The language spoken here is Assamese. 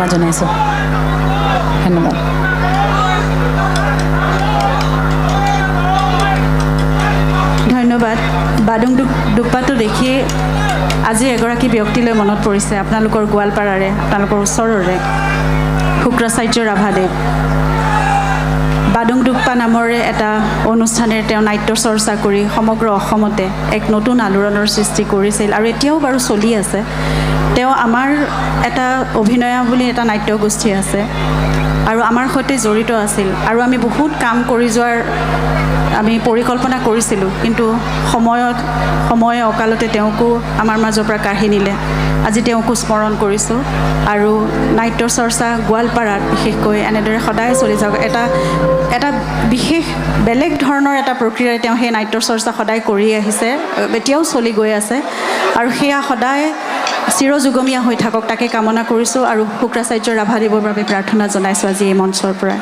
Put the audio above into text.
প্ৰাৰ্থনা জনাইছোঁ। ধন্যবাদ। ধন্যবাদ। বাদুং দুপ্পাটো দেখি আজি এগৰাকী ব্যক্তিলৈ মনত পৰিছে, আপোনালোকৰ গোৱালপাৰাৰে, আপোনালোকৰ ওচৰৰে শুক্ৰাচাৰ্য ৰাভাদেৱ। বাদুং দুপ্পা নামৰে এটা অনুষ্ঠানেৰে তেওঁ নাট্য চৰ্চা কৰি সমগ্ৰ অসমতে এক নতুন আলোড়নৰ সৃষ্টি কৰিছিল আৰু এতিয়াও বাৰু চলি আছে। তেওঁ আমাৰ এটা অভিনয়া বুলি এটা নাট্যগোষ্ঠী আছে আৰু আমাৰ সৈতে জড়িত আছিল আৰু আমি বহুত কাম কৰি যোৱাৰ আমি পৰিকল্পনা কৰিছিলোঁ, কিন্তু সময়ে অকালতে তেওঁকো আমাৰ মাজৰ পৰা কাঢ়ি নিলে। আজি তেওঁকো স্মৰণ কৰিছোঁ আৰু নাট্য চৰ্চা গোৱালপাৰাত বিশেষকৈ এনেদৰে সদায় চলি যাওক। এটা বিশেষ বেলেগ ধৰণৰ এটা প্ৰক্ৰিয়াৰে তেওঁ সেই নাট্য চৰ্চা সদায় কৰি আহিছে, এতিয়াও চলি গৈ আছে আৰু সেয়া সদায় চিৰযুগমীয়া হৈ থাকক তাকে কামনা কৰিছোঁ আৰু শুক্ৰাচাৰ্য ৰাভাদেৱৰ বাবে প্ৰাৰ্থনা জনাইছোঁ আজি এই মঞ্চৰ পৰা।